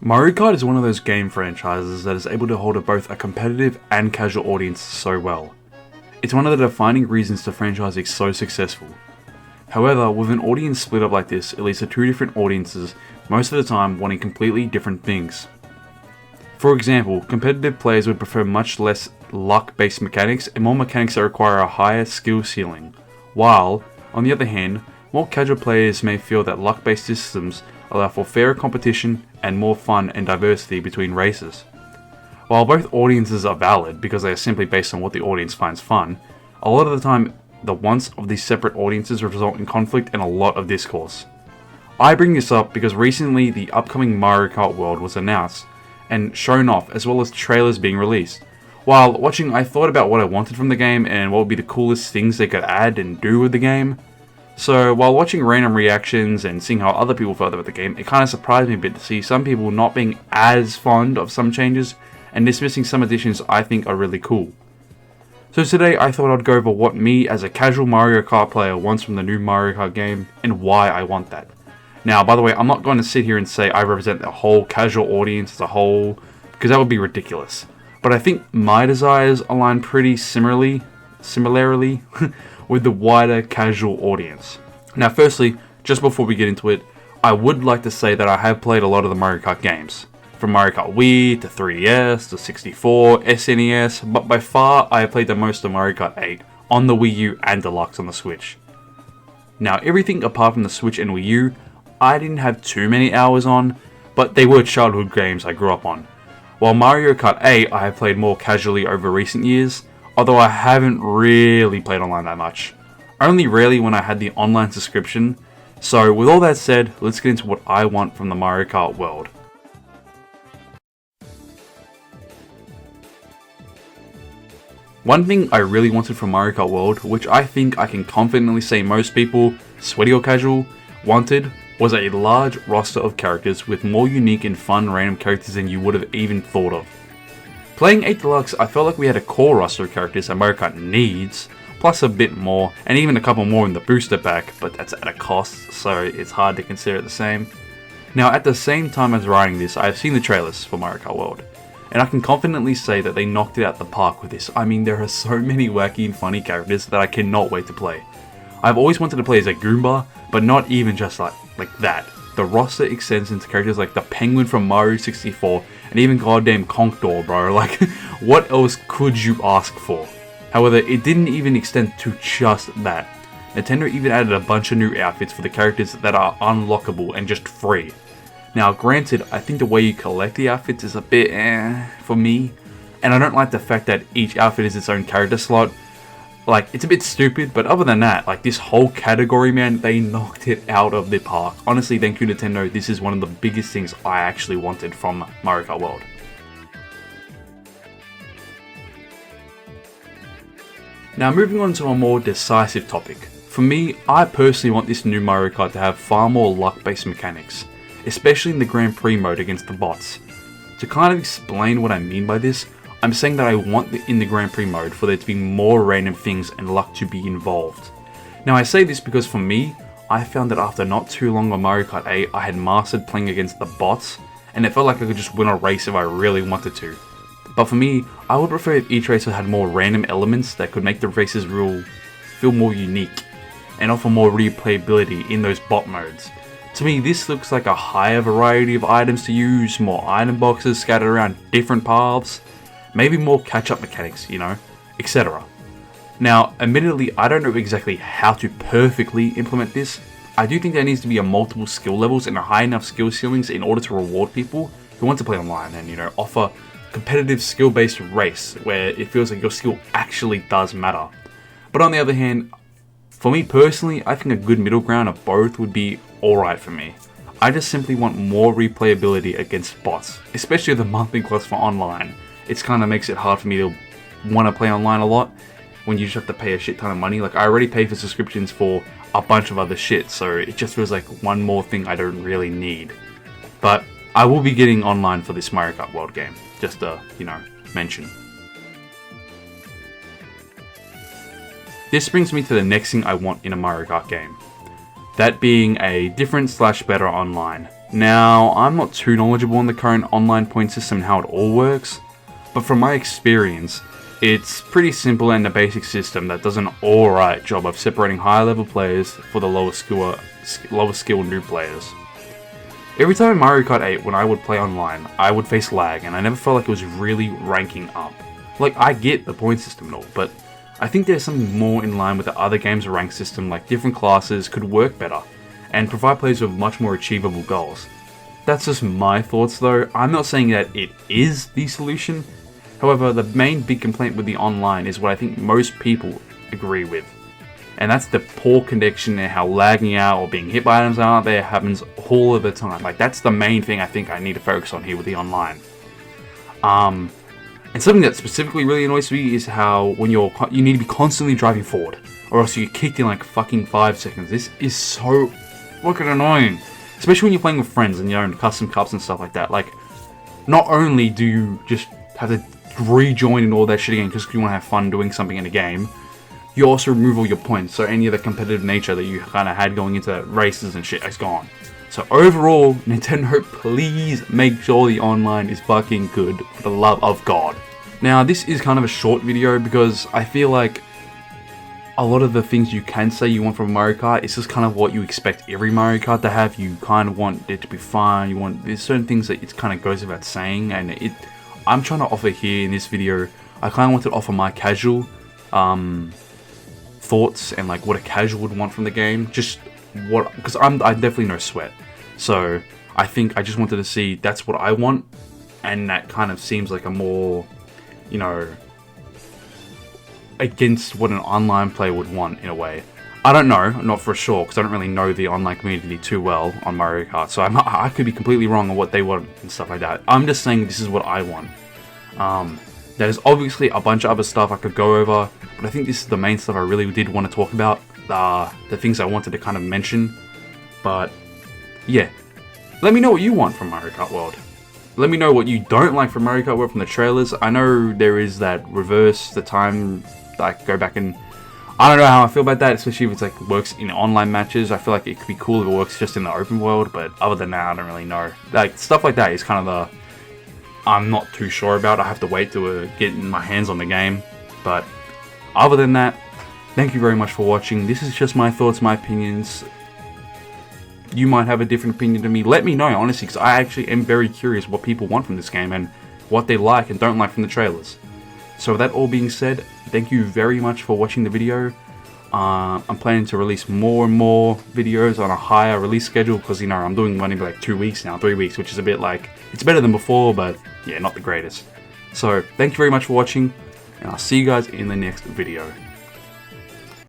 Mario Kart is one of those game franchises that is able to hold both a competitive and casual audience so well. It's one of the defining reasons the franchise is so successful. However, with an audience split up like this, it leads to two different audiences most of the time wanting completely different things. For example, competitive players would prefer much less luck-based mechanics and more mechanics that require a higher skill ceiling, while, on the other hand, more casual players may feel that luck-based systems allow for fairer competition and more fun and diversity between races. While both audiences are valid because they are simply based on what the audience finds fun, a lot of the time the wants of these separate audiences result in conflict and a lot of discourse. I bring this up because recently the upcoming Mario Kart World was announced and shown off, as well as trailers being released. While watching, I thought about what I wanted from the game and what would be the coolest things they could add and do with the game. So while watching random reactions and seeing how other people felt about the game, it kind of surprised me a bit to see some people not being as fond of some changes and dismissing some additions I think are really cool. So today I thought I'd go over what me as a casual Mario Kart player wants from the new Mario Kart game and why I want that. Now, by the way, I'm not going to sit here and say I represent the whole casual audience as a whole, because that would be ridiculous. But I think my desires align pretty similarly with the wider casual audience. Now firstly, just before we get into it, I would like to say that I have played a lot of the Mario Kart games. From Mario Kart Wii, to 3DS, to 64, SNES, but by far I have played the most of Mario Kart 8 on the Wii U and Deluxe on the Switch. Now everything apart from the Switch and Wii U, I didn't have too many hours on, but they were childhood games I grew up on. While Mario Kart 8 I have played more casually over recent years, although I haven't really played online that much. Only rarely when I had the online subscription. So with all that said, let's get into what I want from the Mario Kart World. One thing I really wanted from Mario Kart World, which I think I can confidently say most people, sweaty or casual, wanted, was a large roster of characters with more unique and fun random characters than you would have even thought of. Playing 8 Deluxe, I felt like we had a core roster of characters that Mario Kart needs, plus a bit more, and even a couple more in the booster pack, but that's at a cost, so it's hard to consider it the same. Now at the same time as writing this, I have seen the trailers for Mario Kart World, and I can confidently say that they knocked it out the park with this. I mean, there are so many wacky and funny characters that I cannot wait to play. I've always wanted to play as a Goomba, but not even just like that. The roster extends into characters like the Penguin from Mario 64, and even goddamn Conkedor, bro. Like, what else could you ask for? However, it didn't even extend to just that. Nintendo even added a bunch of new outfits for the characters that are unlockable and just free. Now, granted, I think the way you collect the outfits is a bit for me, and I don't like the fact that each outfit is its own character slot. Like, it's a bit stupid, but other than that, like, this whole category, man, they knocked it out of the park. Honestly, thank you, Nintendo. This is one of the biggest things I actually wanted from Mario Kart World. Now, moving on to a more decisive topic. For me, I personally want this new Mario Kart to have far more luck-based mechanics, especially in the Grand Prix mode against the bots. To kind of explain what I mean by this, I'm saying that I want in the Grand Prix mode for there to be more random things and luck to be involved. Now I say this because for me, I found that after not too long on Mario Kart 8, I had mastered playing against the bots, and it felt like I could just win a race if I really wanted to. But for me, I would prefer if each racer had more random elements that could make the races feel more unique, and offer more replayability in those bot modes. To me, this looks like a higher variety of items to use, more item boxes scattered around different paths, maybe more catch-up mechanics, etc. Now, admittedly, I don't know exactly how to perfectly implement this. I do think there needs to be a multiple skill levels and a high enough skill ceilings in order to reward people who want to play online and, offer competitive skill-based race where it feels like your skill actually does matter. But on the other hand, for me personally, I think a good middle ground of both would be alright for me. I just simply want more replayability against bots, especially the monthly cost for online. It kind of makes it hard for me to want to play online a lot when you just have to pay a shit ton of money. Like, I already pay for subscriptions for a bunch of other shit, so it just feels like one more thing I don't really need. But I will be getting online for this Mario Kart World game, just to, mention. This brings me to the next thing I want in a Mario Kart game. That being a different / better online. Now, I'm not too knowledgeable on the current online point system and how it all works, but from my experience, it's pretty simple and a basic system that does an alright job of separating higher level players for the lower skill new players. Every time in Mario Kart 8 when I would play online, I would face lag and I never felt like it was really ranking up. Like, I get the point system and all, but I think there's something more in line with the other games' rank system, like different classes could work better and provide players with much more achievable goals. That's just my thoughts though. I'm not saying that it is the solution. However, the main big complaint with the online is what I think most people agree with. And that's the poor connection and how lagging out or being hit by items out there happens all of the time. Like, that's the main thing I think I need to focus on here with the online. And something that specifically really annoys me is how when you need to be constantly driving forward, or else you get kicked in like fucking 5 seconds. This is so fucking annoying. Especially when you're playing with friends and your own custom cups and stuff like that. Like, not only do you just have to rejoin and all that shit again because you want to have fun doing something in a game, you also remove all your points, so any of the competitive nature that you kind of had going into races and shit is gone. So overall, Nintendo, please make sure the online is fucking good, for the love of God. Now, this is kind of a short video because I feel like a lot of the things you can say you want from Mario Kart is just kind of what you expect every Mario Kart to have. You kind of want it to be fun, there's certain things that it kind of goes without saying, and I'm trying to offer here in this video, I kind of want to offer my casual thoughts and like what a casual would want from the game, because I'm definitely no sweat, so I think I just wanted to see that's what I want, and that kind of seems like a more, you know, against what an online player would want in a way. I don't know, not for sure, because I don't really know the online community too well on Mario Kart, so I could be completely wrong on what they want and stuff like that. I'm just saying this is what I want. There's obviously a bunch of other stuff I could go over, but I think this is the main stuff I really did want to talk about, the things I wanted to kind of mention. But yeah, let me know what you want from Mario Kart World. Let me know what you don't like from Mario Kart World from the trailers. I know there is that reverse the time, like go back and I don't know how I feel about that, especially if it's like works in online matches. I feel like it could be cool if it works just in the open world, but other than that, I don't really know. Like, stuff like that is kind of I'm not too sure about. I have to wait to get my hands on the game. But other than that, thank you very much for watching. This is just my thoughts, my opinions. You might have a different opinion to me. Let me know, honestly, because I actually am very curious what people want from this game and what they like and don't like from the trailers. So with that all being said, thank you very much for watching the video. I'm planning to release more and more videos on a higher release schedule because, you know, I'm doing one every like 2 weeks now, 3 weeks, which is a bit like, it's better than before, but yeah, not the greatest. So thank you very much for watching, and I'll see you guys in the next video.